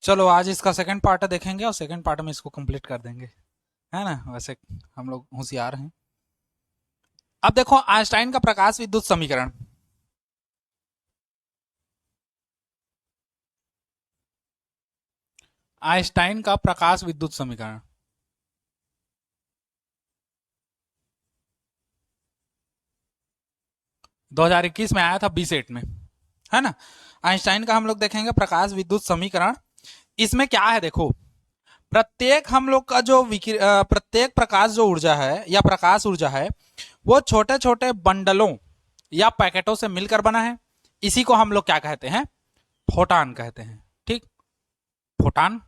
चलो आज इसका सेकंड पार्ट देखेंगे और सेकंड पार्ट में इसको कंप्लीट कर देंगे, है ना। वैसे हम लोग होशियार हैं। अब देखो आइंस्टाइन का प्रकाश विद्युत समीकरण। आइंस्टाइन का प्रकाश विद्युत समीकरण 2021 में आया था B सेट में, है ना। आइंस्टाइन का हम लोग देखेंगे प्रकाश विद्युत समीकरण। इसमें क्या है देखो, प्रत्येक हम लोग का जो प्रत्येक प्रकाश जो ऊर्जा है या प्रकाश ऊर्जा है वो छोटे छोटे बंडलों या पैकेटों से मिलकर बना है। इसी को हम लोग क्या कहते हैं, फोटान कहते हैं। ठीक, फोटान।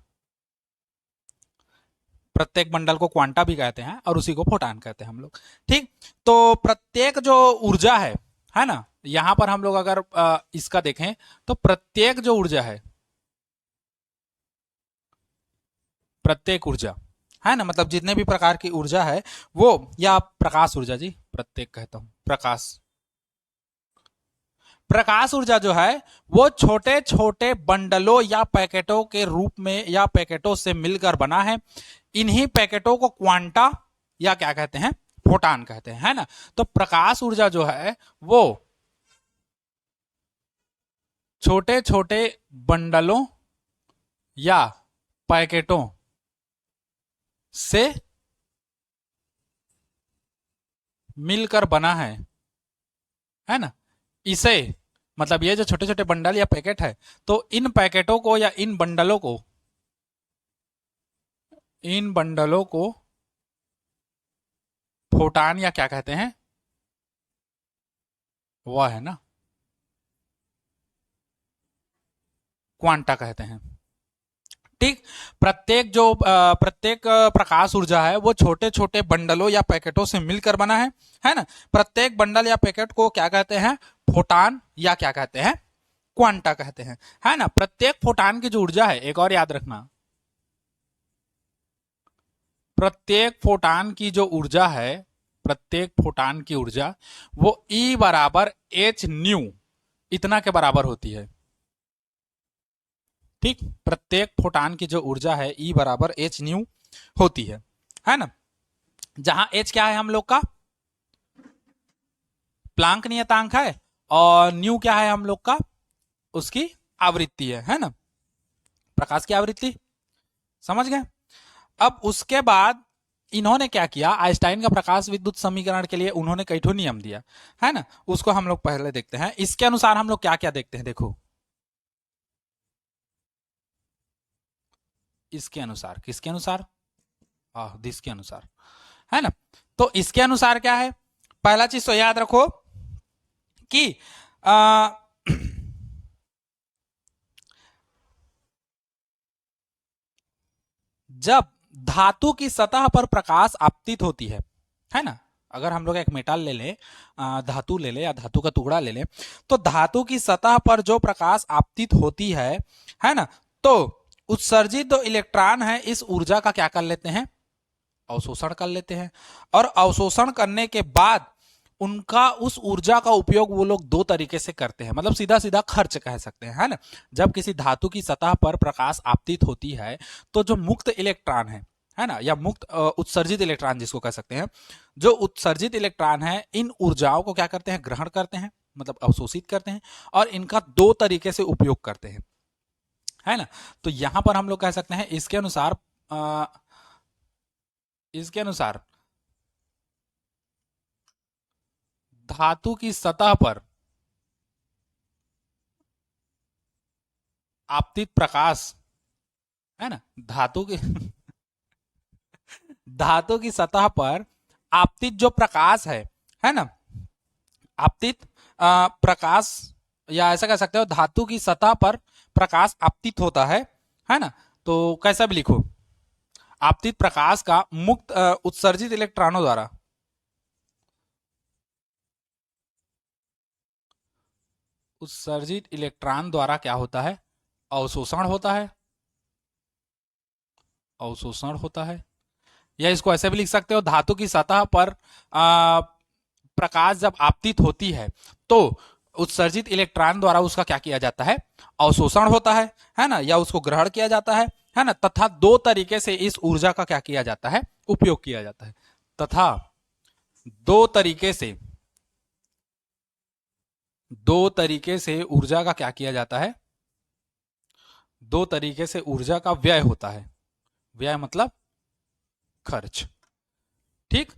प्रत्येक बंडल को क्वांटा भी कहते हैं और उसी को फोटान कहते हैं हम लोग। ठीक, तो प्रत्येक जो ऊर्जा है ना, यहां पर हम लोग अगर इसका देखें तो प्रत्येक जो ऊर्जा प्रत्येक ऊर्जा है ना, मतलब जितने भी प्रकार की ऊर्जा है वो, या प्रकाश ऊर्जा, जी प्रत्येक कहता हूं, प्रकाश प्रकाश ऊर्जा जो है वो छोटे छोटे बंडलों या पैकेटों के रूप में या पैकेटों से मिलकर बना है। इन्हीं पैकेटों को क्वांटा या क्या कहते हैं, फोटान कहते हैं, है ना। तो प्रकाश ऊर्जा जो है वो छोटे छोटे बंडलों या पैकेटों से मिलकर बना है ना। इसे, मतलब ये जो छोटे छोटे बंडल या पैकेट है, तो इन पैकेटों को या इन बंडलों को फोटान या क्या कहते हैं, वह है ना, क्वांटा कहते हैं। ठीक, प्रत्येक प्रकाश ऊर्जा है वो छोटे छोटे बंडलों या पैकेटों से मिलकर बना है ना। प्रत्येक बंडल या पैकेट को क्या कहते हैं, फोटान या क्या कहते हैं, क्वांटा कहते हैं, है ना। प्रत्येक फोटान की जो ऊर्जा है, एक और याद रखना, प्रत्येक फोटान की जो ऊर्जा है, प्रत्येक फोटान की ऊर्जा वो E बराबर एच न्यू इतना के बराबर होती है। ठीक, प्रत्येक फोटान की जो ऊर्जा है E बराबर एच न्यू होती है ना। जहां एच क्या है हम लोग का, प्लांक नियतांक है, और न्यू क्या है हम लोग का, उसकी आवृत्ति है ना, प्रकाश की आवृत्ति। समझ गए। अब उसके बाद इन्होंने क्या किया, आइंस्टाइन का प्रकाश विद्युत समीकरण के लिए उन्होंने कई ठो नियम दिया, है ना। उसको हम लोग पहले देखते हैं। इसके अनुसार हम लोग क्या क्या देखते हैं, देखो इसके अनुसार, किसके अनुसार, दिस के अनुसार, है ना। तो इसके अनुसार क्या है, पहला चीज तो याद रखो कि आ, जब धातु की सतह पर प्रकाश आपतित होती है ना। अगर हम लोग एक मेटल ले लें, धातु ले लें या धातु का टुकड़ा ले लें, तो धातु की सतह पर जो प्रकाश आपतित होती है ना, तो उत्सर्जित जो इलेक्ट्रॉन है इस ऊर्जा का क्या कर लेते हैं, अवशोषण कर लेते हैं। और अवशोषण करने के बाद उनका उस ऊर्जा का उपयोग वो लोग दो तरीके से करते हैं, मतलब सीधा सीधा खर्च कह सकते हैं, है ना। जब किसी धातु की सतह पर प्रकाश आपतित होती है तो जो मुक्त इलेक्ट्रॉन है ना, या मुक्त उत्सर्जित इलेक्ट्रॉन जिसको कह सकते हैं, जो उत्सर्जित इलेक्ट्रॉन है इन ऊर्जाओं को क्या करते हैं, ग्रहण करते हैं, मतलब अवशोषित करते हैं, और इनका दो तरीके से उपयोग करते हैं, है ना। तो यहां पर हम लोग कह सकते हैं इसके अनुसार धातु की सतह पर आपतित प्रकाश, है ना, धातु की धातु की सतह पर आपतित जो प्रकाश है ना, आपतित प्रकाश, या ऐसा कह सकते हो धातु की सतह पर प्रकाश आपतित होता है ना। तो कैसा भी लिखो, आपतित प्रकाश का मुक्त उत्सर्जित इलेक्ट्रॉनों द्वारा, उत्सर्जित इलेक्ट्रॉन द्वारा क्या होता है, अवशोषण होता है, अवशोषण होता है। या इसको ऐसे भी लिख सकते हो, धातु की सतह पर प्रकाश जब आपतित होती है तो उत्सर्जित इलेक्ट्रॉन द्वारा उसका क्या किया जाता है, अवशोषण होता है ना, या उसको ग्रहण किया जाता है ना, तथा दो तरीके से इस ऊर्जा का क्या किया जाता है, उपयोग किया जाता है, तथा दो तरीके से ऊर्जा का क्या किया जाता है, दो तरीके से ऊर्जा का व्यय होता है, व्यय मतलब खर्च। ठीक,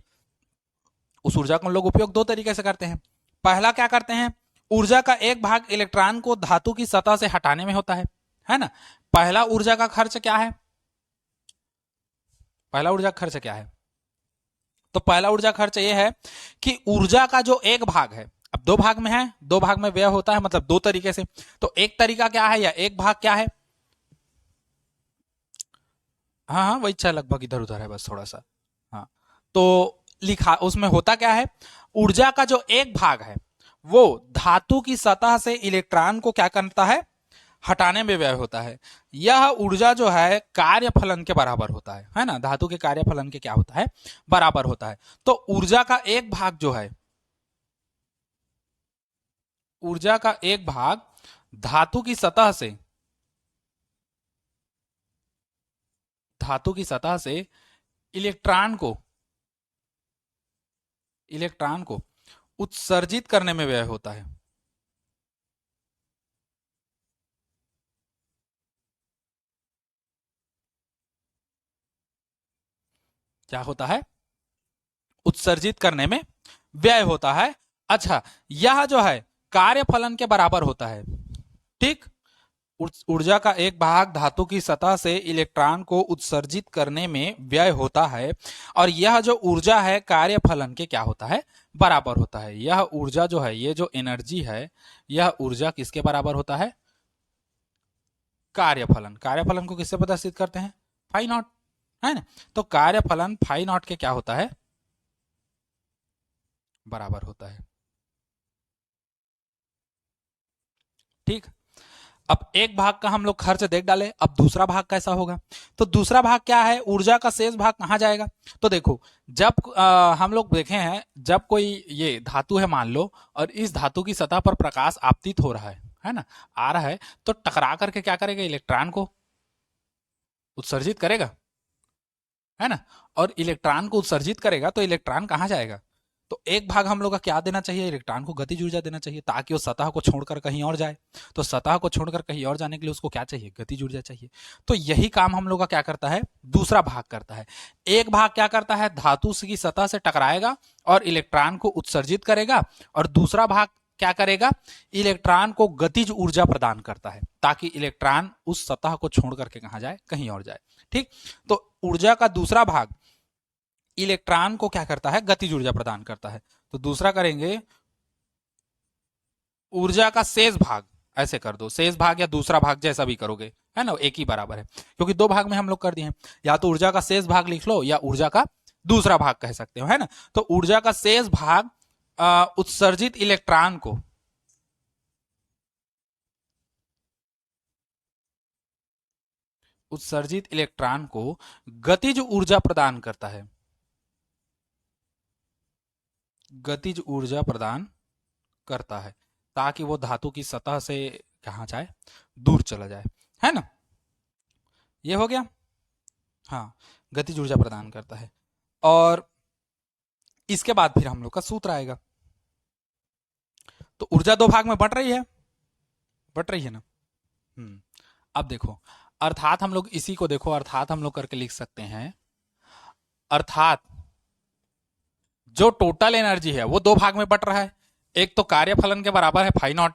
उस ऊर्जा को हम लोग उपयोग दो तरीके से करते हैं। पहला क्या करते हैं, ऊर्जा का एक भाग इलेक्ट्रॉन को धातु की सतह से हटाने में होता है ना। पहला ऊर्जा का खर्च क्या है, पहला ऊर्जा खर्च क्या है, तो पहला ऊर्जा खर्च यह है कि ऊर्जा का जो एक भाग है, अब दो भाग में है, दो भाग में व्यय होता है, मतलब दो तरीके से, तो एक तरीका क्या है या एक भाग क्या है, हाँ हाँ वही इच्छा लगभग इधर उधर है बस थोड़ा सा। हाँ, तो लिखा उसमें होता क्या है, ऊर्जा का जो एक भाग है वो धातु की सतह से इलेक्ट्रॉन को क्या करता है, हटाने में व्यय होता है। यह ऊर्जा जो है कार्यफलन के बराबर होता है ना, धातु के कार्यफलन के क्या होता है, बराबर होता है। तो ऊर्जा का एक भाग जो है, ऊर्जा का एक भाग धातु की सतह से, धातु की सतह से इलेक्ट्रॉन को, इलेक्ट्रॉन को उत्सर्जित करने में व्यय होता है। क्या होता है, उत्सर्जित करने में व्यय होता है। अच्छा, यह जो है कार्यफलन के बराबर होता है। ठीक, ऊर्जा का एक भाग धातु की सतह से इलेक्ट्रॉन को उत्सर्जित करने में व्यय होता है, और यह जो ऊर्जा है कार्यफलन के क्या होता है, बराबर होता है। यह ऊर्जा जो है, ये जो एनर्जी है, यह ऊर्जा किसके बराबर होता है, कार्यफलन। कार्यफलन को किससे प्रदर्शित करते हैं, फाई नॉट, है ना। तो कार्यफलन फाई नॉट के क्या होता है, बराबर होता है। ठीक, अब एक भाग का हम लोग खर्च देख डाले, अब दूसरा भाग कैसा होगा, तो दूसरा भाग क्या है, ऊर्जा का शेष भाग कहां जाएगा। तो देखो, जब हम लोग देखे हैं, जब कोई ये धातु है मान लो, और इस धातु की सतह पर प्रकाश आपतित हो रहा है ना, आ रहा है, तो टकरा करके क्या करेगा, इलेक्ट्रॉन को उत्सर्जित करेगा, है ना। और इलेक्ट्रॉन को उत्सर्जित करेगा तो इलेक्ट्रॉन कहां जाएगा, तो एक भाग हम लोग का क्या देना चाहिए, इलेक्ट्रॉन को गतिज ऊर्जा देना चाहिए, ताकि वो सतह को छोड़कर कहीं और जाए। तो सतह को छोड़कर कहीं और जाने के लिए उसको क्या चाहिए, गतिज ऊर्जा चाहिए। तो यही काम हम लोग का क्या करता है, दूसरा भाग करता है। एक भाग क्या करता है, धातु की सतह से टकराएगा और इलेक्ट्रॉन को उत्सर्जित करेगा, और दूसरा भाग क्या करेगा, इलेक्ट्रॉन को गतिज ऊर्जा प्रदान करता है, ताकि इलेक्ट्रॉन उस सतह को छोड़ करके कहां जाए, कहीं और जाए। ठीक, तो ऊर्जा का दूसरा भाग इलेक्ट्रॉन को क्या करता है, गतिज ऊर्जा प्रदान करता है। तो दूसरा करेंगे, ऊर्जा का शेष भाग, ऐसे कर दो, शेष भाग या दूसरा भाग जैसा भी करोगे, है ना, एक ही बराबर है, क्योंकि दो भाग में हम लोग कर दिए हैं। या तो ऊर्जा का शेष भाग लिख लो, या ऊर्जा का दूसरा भाग कह सकते हो, है ना। तो ऊर्जा का शेष भाग उत्सर्जित इलेक्ट्रॉन को, उत्सर्जित इलेक्ट्रॉन को गतिज ऊर्जा प्रदान करता है, गतिज ऊर्जा प्रदान करता है, ताकि वो धातु की सतह से कहां जाए, दूर चला जाए, है ना। ये हो गया, हाँ, गतिज ऊर्जा प्रदान करता है। और इसके बाद फिर हम लोग का सूत्र आएगा। तो ऊर्जा दो भाग में बट रही है, बट रही है ना। अब देखो, अर्थात हम लोग इसी को देखो, अर्थात हम लोग करके लिख सकते हैं, अर्थात जो टोटल एनर्जी है वो दो भाग में बट रहा है। एक तो कार्यफलन के बराबर है फाई नॉट,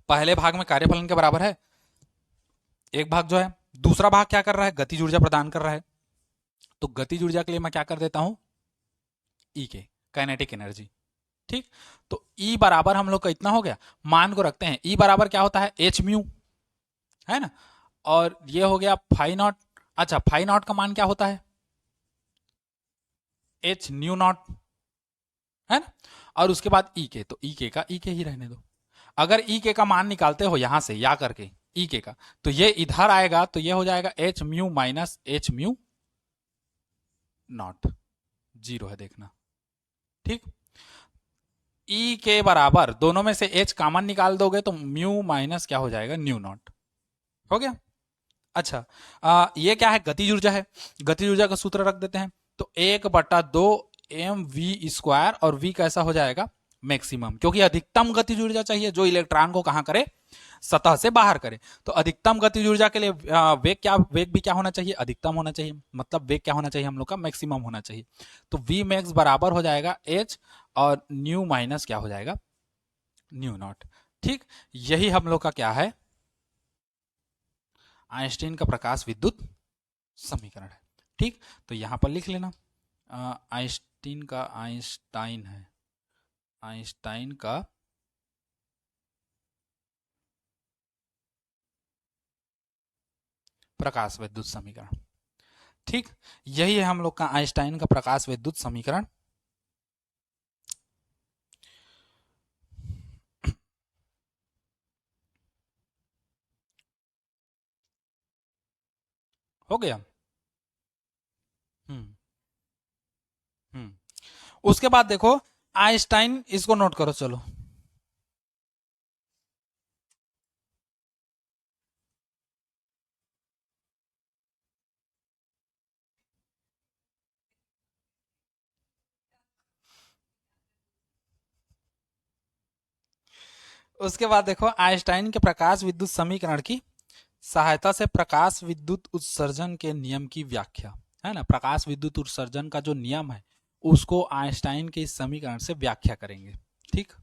पहले भाग में कार्यफलन के बराबर है एक भाग जो है, दूसरा भाग क्या कर रहा है, गतिज ऊर्जा प्रदान कर रहा है। तो गतिज ऊर्जा के लिए मैं क्या कर देता हूं, ई के, काइनेटिक एनर्जी। ठीक, तो ई बराबर हम लोग का इतना हो गया, मान को रखते हैं, ई बराबर क्या होता है, एच म्यू, है ना। और ये हो गया फाई नॉट। अच्छा, फाई नॉट का मान क्या होता है, एच न्यू नॉट, है ना। और उसके बाद ई के, तो ई के का ई के ही रहने दो। अगर ई के का मान निकालते हो यहां से या करके ई के का, तो ये इधर आएगा, तो ये हो जाएगा H mu minus H mu naught, zero है देखना। ठीक, ई के बराबर, दोनों में से एच कॉमन निकाल दोगे तो म्यू माइनस क्या हो जाएगा, न्यू नॉट। हो गया। अच्छा, ये क्या है, गतिज ऊर्जा है। गतिज ऊर्जा का सूत्र रख देते हैं, तो 1/2 एम वी स्क्वायर, और वी कैसा हो जाएगा, मैक्सिमम, क्योंकि अधिकतम गतिज ऊर्जा चाहिए जो इलेक्ट्रॉन को कहां करे, सतह से बाहर करे। तो अधिकतम गतिज ऊर्जा के लिए वेग भी क्या होना चाहिए, अधिकतम होना चाहिए, मतलब वेग क्या होना चाहिए हम लोग का, मैक्सिमम होना चाहिए। तो वी मैक्स बराबर हो जाएगा एच, और न्यू माइनस क्या हो जाएगा, न्यू नॉट। ठीक, यही हम लोग का क्या है, आइंस्टीन का प्रकाश विद्युत समीकरण है। ठीक, तो यहां पर लिख लेना, आइंस्टाइन है, आइंस्टाइन का प्रकाश विद्युत समीकरण। ठीक, यही है हम लोग का आइंस्टाइन का प्रकाश विद्युत समीकरण। हो गया। हम्म हम्म उसके बाद देखो, आइंस्टाइन, इसको नोट करो चलो। उसके बाद देखो, आइंस्टाइन के प्रकाश विद्युत समीकरण की सहायता से प्रकाश विद्युत उत्सर्जन के नियम की व्याख्या, है ना, प्रकाश विद्युत उत्सर्जन का जो नियम है उसको आइंस्टाइन के इस समीकरण से व्याख्या करेंगे। ठीक,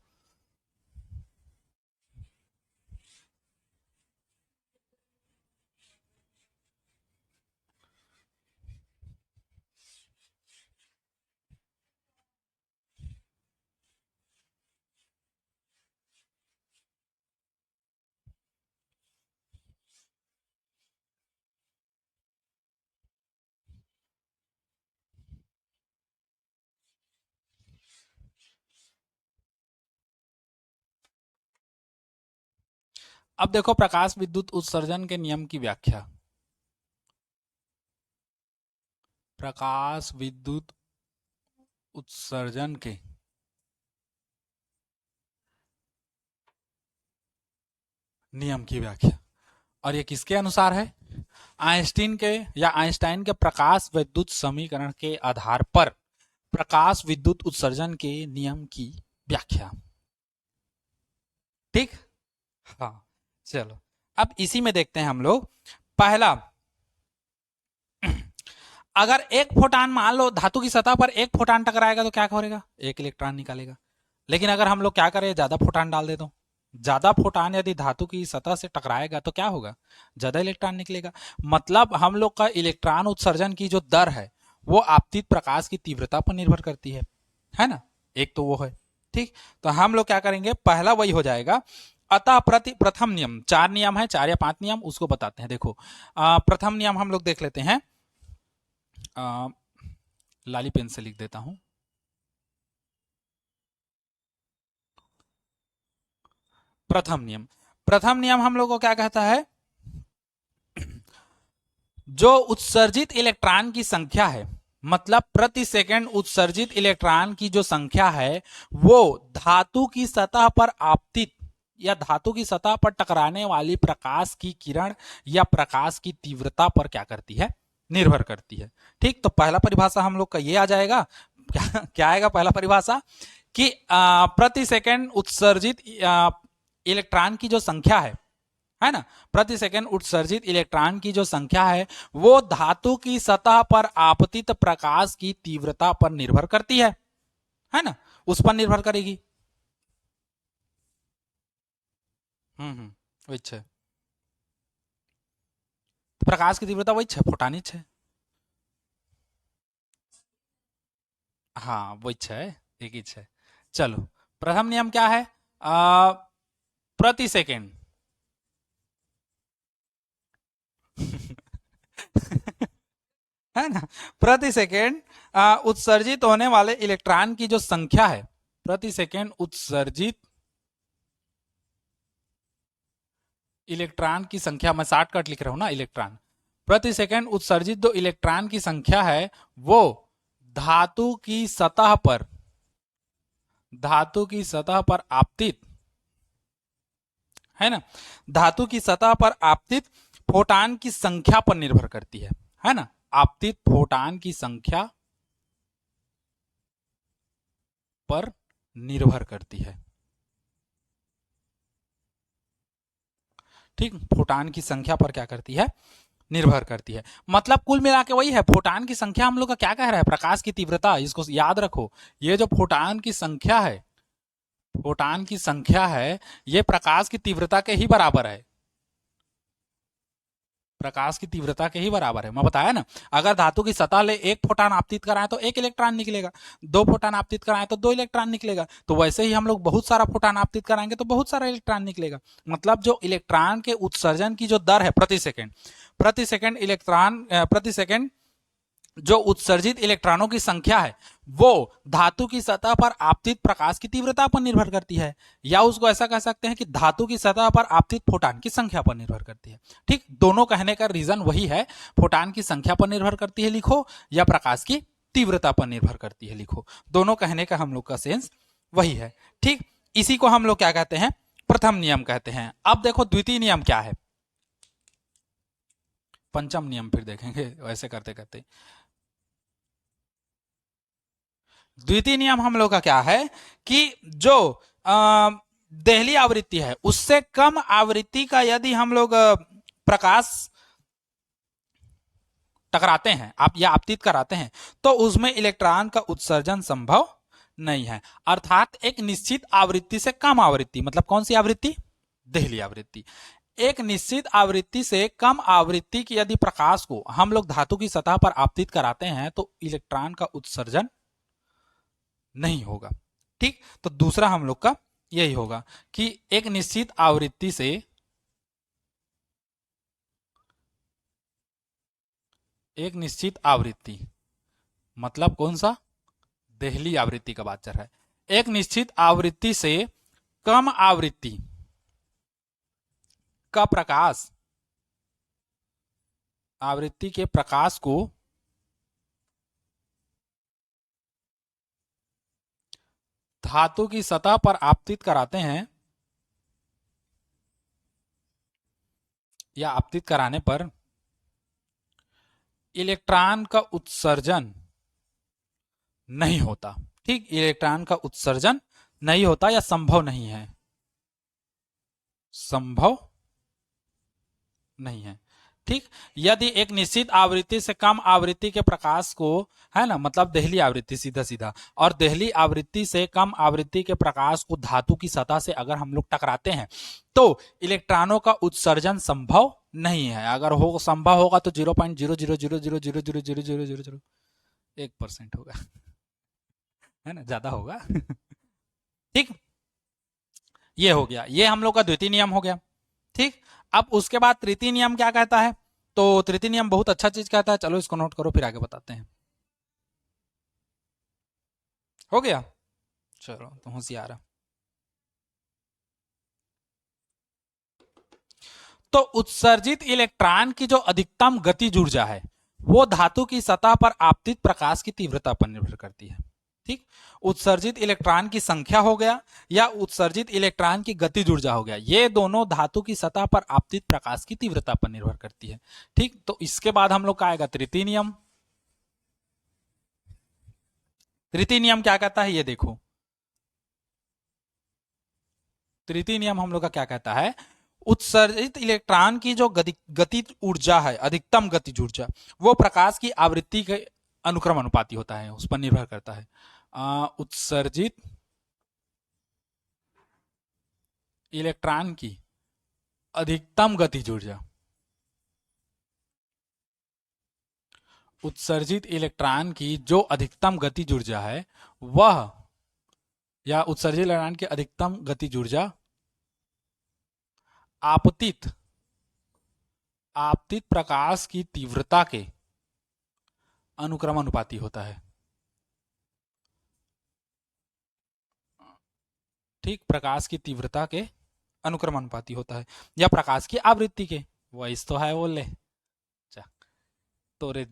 अब देखो प्रकाश विद्युत उत्सर्जन के नियम की व्याख्या। प्रकाश विद्युत उत्सर्जन के नियम की व्याख्या, और ये किसके अनुसार है, आइंस्टीन के, या आइंस्टाइन के प्रकाश विद्युत समीकरण के आधार पर प्रकाश विद्युत उत्सर्जन के नियम की व्याख्या। ठीक, हाँ, चलो अब इसी में देखते हैं हम लोग। पहला, अगर एक फोटान, मान लो धातु की सतह पर एक फोटान टकराएगा तो क्या करेगा, एक इलेक्ट्रॉन निकालेगा। लेकिन अगर हम लोग क्या करें, ज्यादा फोटान डाल दे तो, ज्यादा फोटान यदि धातु की सतह से टकराएगा तो क्या होगा, ज्यादा इलेक्ट्रॉन निकलेगा। मतलब हम लोग का इलेक्ट्रॉन उत्सर्जन की जो दर है वो आपतित प्रकाश की तीव्रता पर निर्भर करती है ना, एक तो वो है। ठीक, तो हम लोग क्या करेंगे, पहला वही हो जाएगा। अतः प्रथम नियम, चार नियम है, चार या पांच नियम, उसको बताते हैं। देखो, प्रथम नियम हम लोग देख लेते हैं, लाली पेन से लिख देता हूं। प्रथम नियम, प्रथम नियम हम लोग को क्या कहता है, जो उत्सर्जित इलेक्ट्रॉन की संख्या है, मतलब प्रति सेकंड उत्सर्जित इलेक्ट्रॉन की जो संख्या है वो धातु की सतह पर आपतित या धातु की सतह पर टकराने वाली प्रकाश की किरण या प्रकाश की तीव्रता पर क्या करती है, निर्भर करती है। ठीक, तो पहला परिभाषा हम लोग का ये आ जाएगा। क्या आएगा पहला परिभाषा, कि प्रति सेकंड उत्सर्जित इलेक्ट्रॉन की जो संख्या है ना, प्रति सेकंड उत्सर्जित इलेक्ट्रॉन की जो संख्या है वो धातु की सतह पर आपतित प्रकाश की तीव्रता पर निर्भर करती है ना, उस पर निर्भर करेगी। वही है, तो प्रकाश की तीव्रता वही है, फोटानी है। हाँ वही है, एक ही है। चलो, प्रथम नियम क्या है, प्रति सेकंड है ना, प्रति सेकेंड उत्सर्जित होने वाले इलेक्ट्रॉन की जो संख्या है, प्रति सेकेंड उत्सर्जित इलेक्ट्रॉन की संख्या, मैं शॉर्टकट लिख रहा हूं ना, इलेक्ट्रॉन, प्रति सेकेंड उत्सर्जित जो इलेक्ट्रॉन की संख्या है वो धातु की सतह पर धातु की सतह पर आपतित, है ना, धातु की सतह पर आपतित फोटान की संख्या पर निर्भर करती है ना, आपतित फोटान की संख्या पर निर्भर करती है। ठीक, फोटान की संख्या पर क्या करती है, निर्भर करती है। मतलब कुल मिला के वही है, फोटान की संख्या हम लोग का क्या कह रहा है, प्रकाश की तीव्रता, इसको याद रखो। ये जो फोटान की संख्या है, फोटान की संख्या है, ये प्रकाश की तीव्रता के ही बराबर है, प्रकाश की तीव्रता के ही बराबर है। मैं बताया ना, अगर धातु की सतह ले एक फोटान आपतित कराएं तो एक इलेक्ट्रॉन निकलेगा, दो फोटान आपतित कराएं तो दो इलेक्ट्रॉन निकलेगा। तो वैसे ही हम लोग बहुत सारा फोटान आपतित कराएंगे तो बहुत सारा इलेक्ट्रॉन निकलेगा। मतलब जो इलेक्ट्रॉन के उत्सर्जन की जो दर है प्रति सेकेंड, प्रति सेकेंड इलेक्ट्रॉन प्रति सेकेंड जो उत्सर्जित इलेक्ट्रॉनों की संख्या है वो धातु की सतह पर आपतित प्रकाश की तीव्रता पर निर्भर करती है, या उसको ऐसा कह सकते हैं कि धातु की सतह पर आपतित फोटान की संख्या पर निर्भर करती है। ठीक, दोनों कहने का रीजन वही है, फोटान की संख्या पर निर्भर करती है लिखो, या प्रकाश की तीव्रता पर निर्भर करती है लिखो, दोनों कहने का हम लोग का सेंस वही है। ठीक, इसी को हम लोग क्या कहते हैं, प्रथम नियम कहते हैं। अब देखो द्वितीय नियम क्या है, पंचम नियम फिर देखेंगे वैसे करते करते। द्वितीय नियम हम लोग का क्या है कि जो देहली आवृत्ति है उससे कम आवृत्ति का यदि हम लोग प्रकाश टकराते हैं, आप या आपतित कराते हैं, तो उसमें इलेक्ट्रॉन का उत्सर्जन संभव नहीं है। अर्थात एक निश्चित आवृत्ति से कम आवृत्ति, मतलब कौन सी आवृत्ति, देहली आवृत्ति, एक निश्चित आवृत्ति से कम आवृत्ति की यदि प्रकाश को हम लोग धातु की सतह पर आपतित कराते हैं तो इलेक्ट्रॉन का उत्सर्जन नहीं होगा। ठीक, तो दूसरा हम लोग का यही होगा कि एक निश्चित आवृत्ति से एक निश्चित आवृत्ति, मतलब कौन सा, देहली आवृत्ति का बात चल रहा है। एक निश्चित आवृत्ति से कम आवृत्ति का प्रकाश, आवृत्ति के प्रकाश को धातु की सतह पर आपतित कराते हैं, या आपतित कराने पर इलेक्ट्रॉन का उत्सर्जन नहीं होता। ठीक, इलेक्ट्रॉन का उत्सर्जन नहीं होता या संभव नहीं है, संभव नहीं है। ठीक, यदि एक निश्चित आवृत्ति से कम आवृत्ति के प्रकाश को, है ना, मतलब देहली आवृत्ति सीधा सीधा, और देहली आवृत्ति से कम आवृत्ति के प्रकाश को धातु की सतह से अगर हम लोग टकराते हैं तो इलेक्ट्रॉनों का उत्सर्जन संभव नहीं है। अगर हो संभव होगा तो 0.000000001% होगा, है ना, ज्यादा होगा। ठीक, ये हो गया, ये हम लोग का द्वितीय नियम हो गया। ठीक, अब उसके बाद तृतीय नियम क्या कहता है, तो तृतीय नियम बहुत अच्छा चीज कहता है, चलो इसको नोट करो फिर आगे बताते हैं। हो गया, चलो तो होशियार है। तो उत्सर्जित इलेक्ट्रॉन की जो अधिकतम गतिज ऊर्जा है वो धातु की सतह पर आपतित प्रकाश की तीव्रता पर निर्भर करती है। ठीक, उत्सर्जित इलेक्ट्रॉन की संख्या हो गया या उत्सर्जित इलेक्ट्रॉन की गतिज ऊर्जा हो गया, ये दोनों धातु की सतह पर आपतित प्रकाश की तीव्रता पर निर्भर करती है। ठीक, तो इसके बाद हम लोग का आएगा तृतीय नियम। तृतीय नियम क्या कहता है ये देखो, तृतीय नियम हम लोग का क्या कहता है, उत्सर्जित इलेक्ट्रॉन की जो गतिज ऊर्जा है, अधिकतम गतिज ऊर्जा, वो प्रकाश की आवृत्ति के अनुक्रम अनुपाती होता है, उस पर निर्भर करता है। उत्सर्जित इलेक्ट्रॉन की अधिकतम गतिज ऊर्जा, उत्सर्जित इलेक्ट्रॉन की जो अधिकतम गतिज ऊर्जा है वह, या उत्सर्जित इलेक्ट्रॉन की अधिकतम गतिज ऊर्जा आपतित आपतित प्रकाश की तीव्रता के अनुक्रम अनुपाती होता है। ठीक, प्रकाश की तीव्रता के अनुक्रम अनुपाती होता है, या प्रकाश की आवृत्ति के, वही तो है बोले तोरे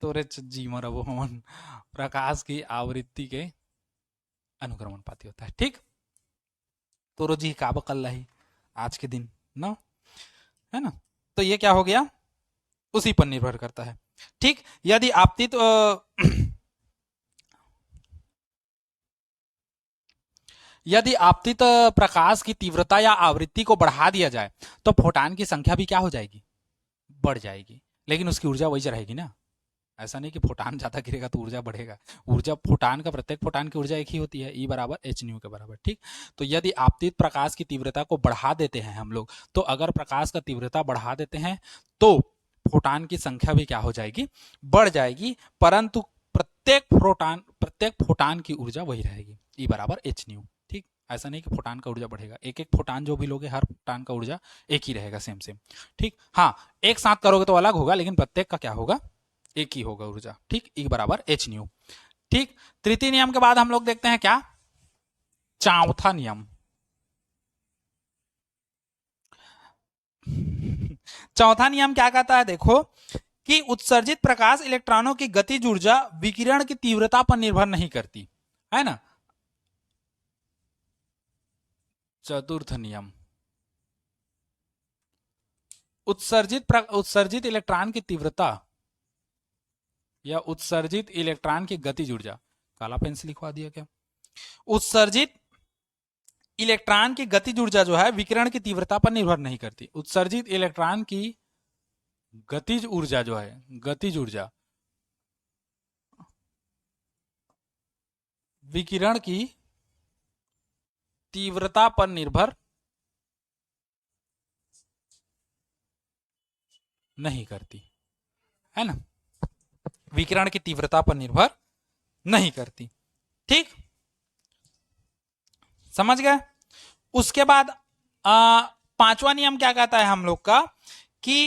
तोरे जी मरबो हमन, प्रकाश की आवृत्ति के अनुक्रमणपाती होता है। ठीक, तो रोजी काब कल्लाही, आज के दिन ना, है ना। तो ये क्या हो गया, उसी पर निर्भर करता है। ठीक, यदि आपतित यदि आपतित प्रकाश की तीव्रता या आवृत्ति को बढ़ा दिया जाए तो फोटान की संख्या भी क्या हो जाएगी, बढ़ जाएगी, लेकिन उसकी ऊर्जा वही रहेगी ना। ऐसा नहीं कि फोटान ज्यादा गिरेगा तो ऊर्जा बढ़ेगा। ऊर्जा फोटान का, प्रत्येक फोटान की ऊर्जा एक ही होती है, ई बराबर एच न्यू के बराबर। ठीक, तो यदि आपतित प्रकाश की तीव्रता को बढ़ा देते हैं हम लोग, तो अगर प्रकाश का तीव्रता बढ़ा देते हैं तो फोटान की संख्या भी क्या हो जाएगी, बढ़ जाएगी, परंतु प्रत्येक फोटान की ऊर्जा वही रहेगी, ई बराबर एच न्यू। ठीक, ऐसा नहीं कि फोटान का ऊर्जा बढ़ेगा, एक एक फोटान जो भी लोगे, हर फोटान का ऊर्जा एक ही रहेगा, सेम सेम। ठीक, हाँ, एक साथ करोगे तो अलग होगा, लेकिन प्रत्येक का क्या होगा, एक ही होगा ऊर्जा। ठीक, ई बराबर एच न्यू। ठीक, तृतीय नियम के बाद हम लोग देखते हैं क्या, चौथा नियम। चौथा नियम क्या कहता है, देखो कि उत्सर्जित प्रकाश इलेक्ट्रॉनों की गतिज ऊर्जा विकिरण की तीव्रता पर निर्भर नहीं करती, है ना। चतुर्थ नियम, उत्सर्जित इलेक्ट्रॉन की तीव्रता या उत्सर्जित इलेक्ट्रॉन की गतिज ऊर्जा, काला पेन से लिखवा दिया क्या, उत्सर्जित इलेक्ट्रॉन की गतिज ऊर्जा जो है विकिरण की तीव्रता पर निर्भर नहीं करती। उत्सर्जित इलेक्ट्रॉन की गतिज ऊर्जा जो है, गतिज ऊर्जा विकिरण की तीव्रता पर निर्भर नहीं करती, है ना, विकिरण की तीव्रता पर निर्भर नहीं करती। ठीक, समझ गए। उसके बाद पांचवा नियम क्या कहता है हम लोग का कि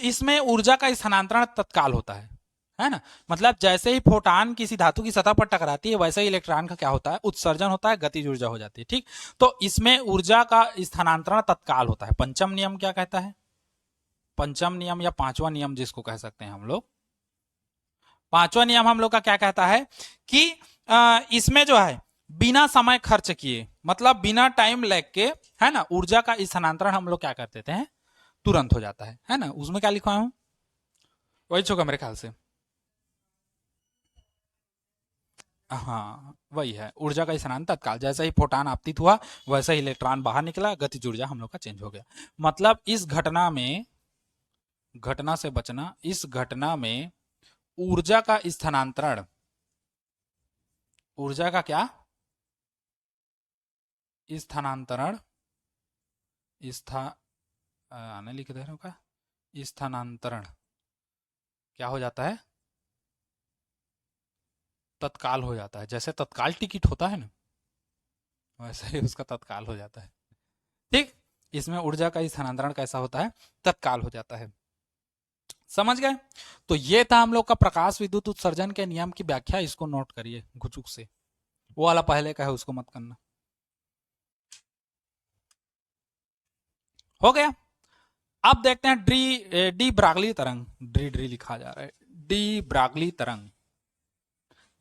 इसमें ऊर्जा का स्थानांतरण तत्काल होता है ना। मतलब जैसे ही फोटान किसी धातु की सतह पर टकराती है, वैसे ही इलेक्ट्रॉन का क्या होता है, उत्सर्जन होता है, गतिज ऊर्जा हो जाती है। ठीक, तो इसमें ऊर्जा का स्थानांतरण तत्काल होता है। पंचम नियम क्या कहता है, पंचम नियम या पांचवा नियम जिसको कह सकते हैं हम लोग, पांचवा नियम हम लोग का क्या कहता है कि इसमें जो है बिना समय खर्च किए, मतलब बिना टाइम लैग के, है ना, ऊर्जा का स्थानांतरण हम लोग क्या कर देते हैं, तुरंत हो जाता है ना। उसमें क्या लिखा हूं, वही होगा मेरे ख्याल से। हाँ, वही है, ऊर्जा का स्थानांतरण तत्काल, जैसे ही फोटान आपतित हुआ वैसे ही इलेक्ट्रॉन बाहर निकला, गतिज ऊर्जा हम लोग का चेंज हो गया। मतलब इस घटना में, घटना से बचना, इस घटना में ऊर्जा का स्थानांतरण, ऊर्जा का क्या स्थानांतरण, स्था आने लिख दे रहा का, स्थानांतरण क्या हो जाता है, तत्काल हो जाता है। जैसे तत्काल टिकट होता है ना, वैसे ही उसका तत्काल हो जाता है। ठीक, इसमें ऊर्जा का स्थानांतरण कैसा होता है, तत्काल हो जाता है। समझ गए। तो ये था हम लोग का प्रकाश विद्युत उत्सर्जन के नियम की व्याख्या, इसको नोट करिए घुचुक से, वो वाला पहले का है उसको मत करना। हो गया। अब देखते हैं डी ब्रागली तरंग, डी डी लिखा जा रहा है, डी ब्रागली तरंग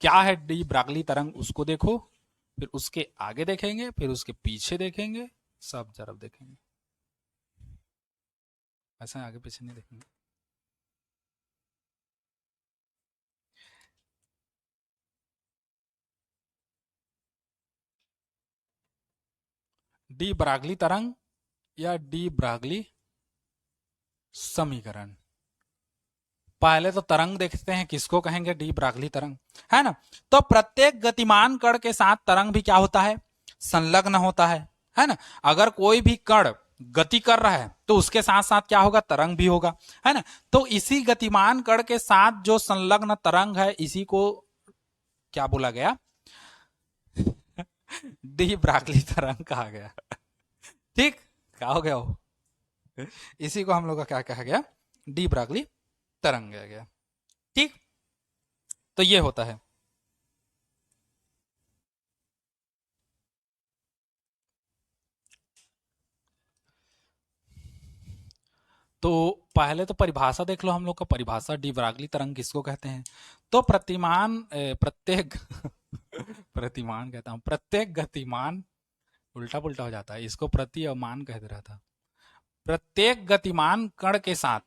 क्या है, डी ब्रागली तरंग उसको देखो, फिर उसके आगे देखेंगे, फिर उसके पीछे देखेंगे, सब जरब देखेंगे, ऐसा आगे पीछे नहीं देखेंगे। डी ब्रागली तरंग या डी ब्रागली समीकरण, पहले तो तरंग देखते हैं, किसको कहेंगे, डी ब्रागली तरंग, है ना। तो प्रत्येक गतिमान कण के साथ तरंग भी क्या होता है, संलग्न होता है ना। अगर कोई भी कण गति कर रहा है तो उसके साथ साथ क्या होगा, तरंग भी होगा, है ना। तो इसी गतिमान कण के साथ जो संलग्न तरंग है, इसी को क्या बोला गया, डी ब्रागली तरंग कहा गया। ठीक, क्या हो गया वो, इसी को हम लोग का क्या कहा गया, डी ब्रागली तरंग कहा गया। ठीक, तो ये होता है। तो पहले तो परिभाषा देख लो हम लोग का। परिभाषा, डी ब्रागली तरंग किसको कहते हैं? तो प्रत्येक प्रतिमान कहता हूं, प्रत्येक गतिमान, उल्टा पुल्टा हो जाता है, इसको प्रति और मान कह दे रहा था। प्रत्येक गतिमान कण के साथ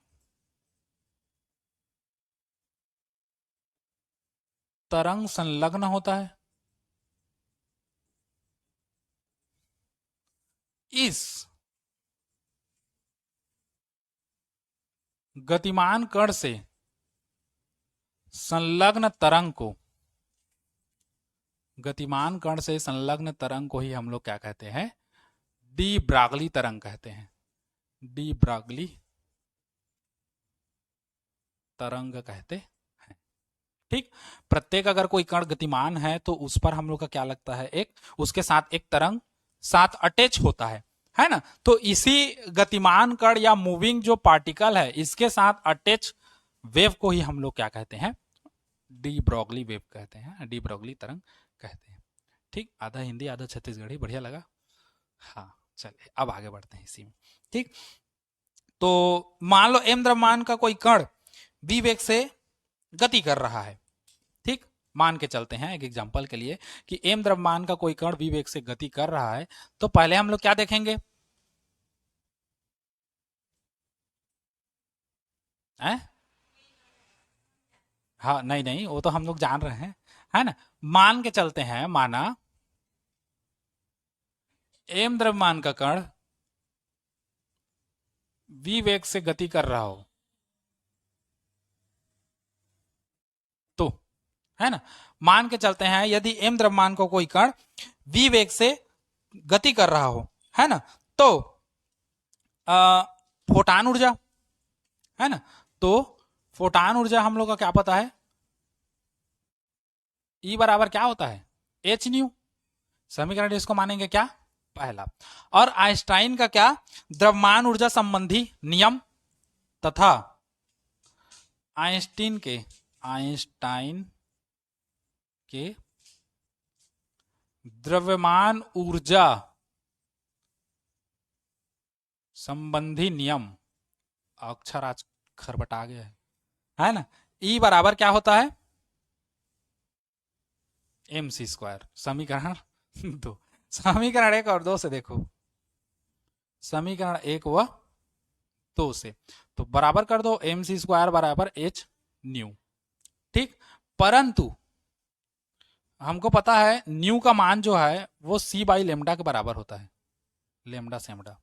तरंग संलग्न होता है। इस गतिमान कण से संलग्न तरंग को, गतिमान कण से संलग्न तरंग को ही हम लोग क्या कहते हैं? डी ब्रागली तरंग कहते हैं। डी ब्रागली तरंग कहते हैं। ठीक, प्रत्येक अगर कोई कण गतिमान है तो उस पर हम लोग का क्या लगता है? एक, उसके साथ एक तरंग साथ अटैच होता है ना? तो इसी गतिमान कण या मूविंग जो पार्टिकल है, इसके साथ अटैच वेव को ही हम लोग क्या कहते हैं? डी ब्रॉगली वेव कहते हैं, डी ब्रॉगली तरंग कहते हैं। ठीक, आधा हिंदी आधा छत्तीसगढ़ी, बढ़िया लगा? हाँ, चलिए अब आगे बढ़ते हैं इसी में। ठीक, तो मान लो m द्रव्यमान का कोई कण v वेग से गति कर रहा है। ठीक, मान के चलते हैं एक एग्जांपल के लिए कि m द्रव्यमान का कोई कण v वेग से गति कर रहा है, तो पहले हम लोग क्या देखेंगे? हैं? हाँ, नहीं नहीं, वो तो हम लोग जान रहे हैं, है ना? मान के चलते हैं, माना m द्रव्यमान का कण v वेग से गति कर रहा हो, तो है ना, मान के चलते हैं यदि m द्रव्यमान को कोई कण v वेग से गति कर रहा हो, है ना, तो फोटान ऊर्जा, है ना, तो फोटान ऊर्जा हम लोग का क्या पता है? E बराबर क्या होता है? H new. समीकरण इसको मानेंगे क्या? पहला। और आइंस्टाइन का क्या? द्रव्यमान ऊर्जा संबंधी नियम तथा आइंस्टाइन के द्रव्यमान ऊर्जा संबंधी नियम, अक्षर आज खरबटा गया है ना? E बराबर क्या होता है? mc²। समीकरण 2, समीकरण 1 और 2 से देखो, समीकरण 1 व 2 से, तो बराबर कर दो mc² बराबर h न्यू। ठीक, परंतु हमको पता है न्यू का मान जो है वो c बाई लेमडा के बराबर होता है, लेमडा सेमडा,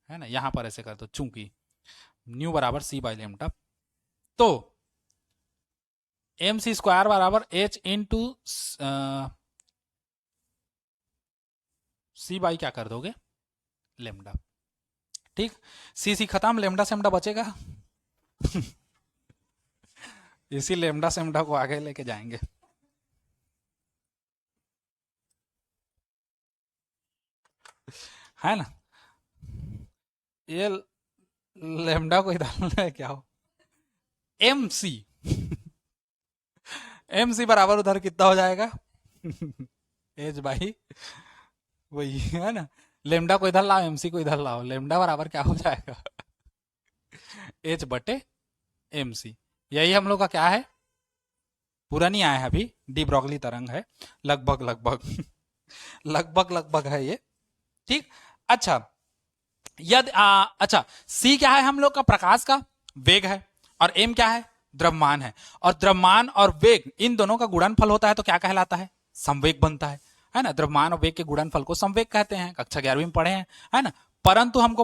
है ना? यहां पर ऐसे कर दो, चूंकि न्यू बराबर c बाई लेमडा, तो mc² बराबर h इंटू c बाई क्या कर दोगे? लेमडा। ठीक, सी खत्म, लेमडा सेमडा बचेगा। इसी लेमडा सेमडा को आगे लेके जाएंगे। है ना? ये लेमडा को इधर क्या हो? एम सी एम सी बराबर उधर कितना हो जाएगा? एच बाई वही, है ना? लेमडा को इधर लाओ, एमसी को इधर लाओ, लेमडा बराबर क्या हो जाएगा? एच बटे एम सी। यही हम लोग का क्या है? पूरा नहीं आया है अभी, डी ब्रॉगली तरंग है, लगभग लगभग लगभग लगभग है ये। ठीक, अच्छा, यदि अच्छा, सी क्या है हम लोग का? प्रकाश का वेग है, और एम क्या है? द्रव्यमान है। और द्रव्यमान और वेग इन दोनों का गुणनफल होता है तो क्या कहलाता है? संवेग बनता है ना? द्रव्यमान और वेग के गुणनफल को संवेग कहते हैं, कक्षा 11वीं में पढ़े हैं, है ना? परंतु हमको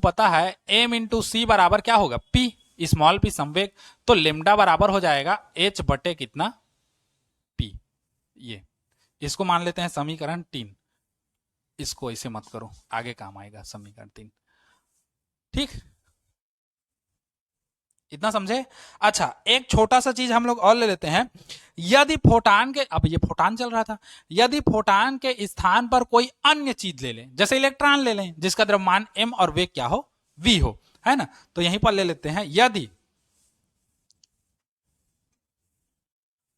पता है एम इंटू सी बराबर क्या होगा? पी, स्मॉल पी संवेग, तो लेमडा बराबर हो जाएगा एच बटे कितना? पी। ये इसको मान लेते हैं समीकरण 3। इसको ऐसे मत करो, आगे काम आएगा समीकरण 3। ठीक, इतना समझे? अच्छा, एक छोटा सा चीज हम लोग और ले लेते हैं। यदि फोटान के, अब ये फोटान चल रहा था, यदि फोटान के स्थान पर कोई अन्य चीज ले लें, जैसे इलेक्ट्रॉन ले लें जिसका द्रव्यमान m और वेग क्या हो? v हो, है ना? तो यहीं पर ले लेते हैं, यदि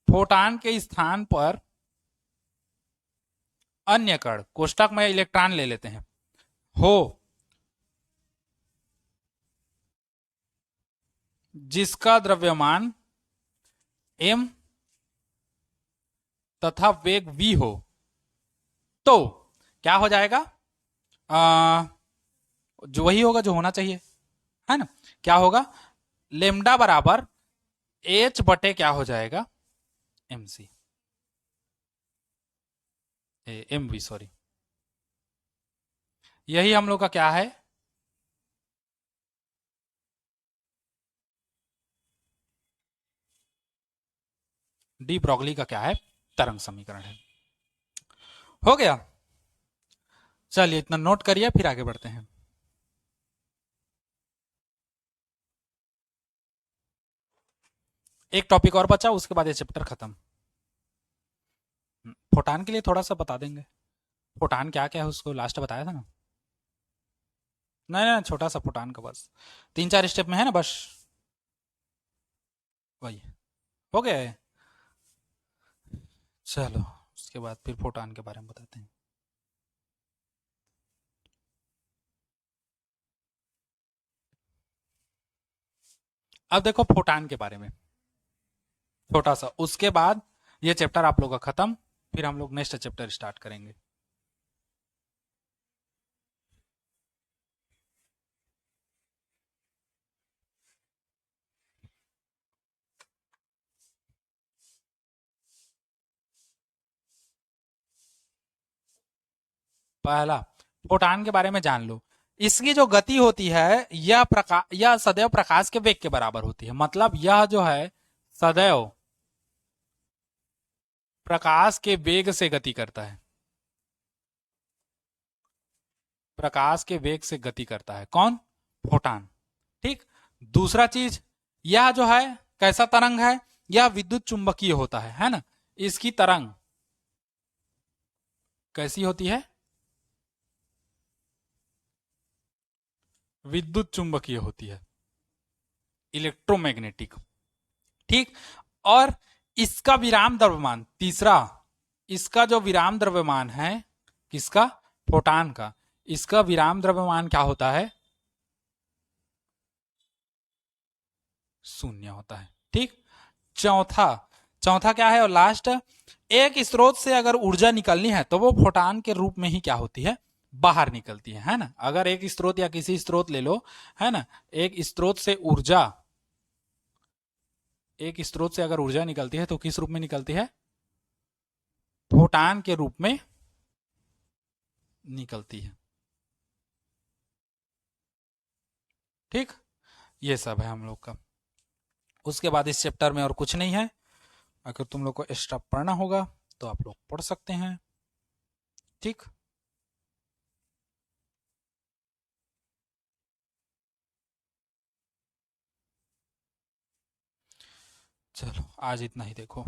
फोटान के स्थान पर अन्य कण, कोष्टक में इलेक्ट्रॉन ले लेते हैं, हो जिसका द्रव्यमान m तथा वेग v हो, तो क्या हो जाएगा? जो वही होगा जो होना चाहिए, है ना? क्या होगा? लेमडा बराबर h बटे क्या हो जाएगा? mc, mv, sorry. यही हम लोग का क्या है? डी ब्रॉगली का क्या है? तरंग समीकरण है। हो गया। चलिए इतना नोट करिए, फिर आगे बढ़ते हैं। एक टॉपिक और बचा, उसके बाद ये चैप्टर खत्म। फोटान के लिए थोड़ा सा बता देंगे। फोटान क्या क्या है उसको लास्ट बताया था ना। नहीं नहीं, छोटा सा फोटान का बस 3-4 स्टेप में है ना, बस वही हो गया है। चलो उसके बाद फिर फोटान के बारे में बताते हैं। अब देखो फोटान के बारे में छोटा सा, उसके बाद ये चैप्टर आप लोग का खत्म, फिर हम लोग नेक्स्ट चैप्टर स्टार्ट करेंगे। पहला, फोटान के बारे में जान लो। इसकी जो गति होती है यह सदैव प्रकाश के वेग के बराबर होती है। मतलब यह जो है सदैव प्रकाश के वेग से गति करता है। प्रकाश के वेग से गति करता है कौन? फोटान। ठीक। दूसरा चीज, यह जो है कैसा तरंग है? यह विद्युत चुंबकीय होता है ना? इसकी तरंग कैसी होती है? विद्युत चुंबकीय होती है, इलेक्ट्रोमैग्नेटिक। ठीक। और इसका विराम द्रव्यमान, तीसरा, इसका जो विराम द्रव्यमान है, किसका? फोटान का। इसका विराम द्रव्यमान क्या होता है? शून्य होता है। ठीक। चौथा, चौथा क्या है और लास्ट, एक स्रोत से अगर ऊर्जा निकलनी है तो वो फोटान के रूप में ही क्या होती है? बाहर निकलती है ना? अगर एक स्रोत या किसी स्रोत ले लो, है ना, एक स्रोत से ऊर्जा, एक स्रोत से अगर ऊर्जा निकलती है तो किस रूप में निकलती है? फोटान के रूप में निकलती है। ठीक। ये सब है हम लोग का। उसके बाद इस चैप्टर में और कुछ नहीं है। अगर तुम लोग को एक्स्ट्रा पढ़ना होगा तो आप लोग पढ़ सकते हैं। ठीक। चलो आज इतना ही देखो।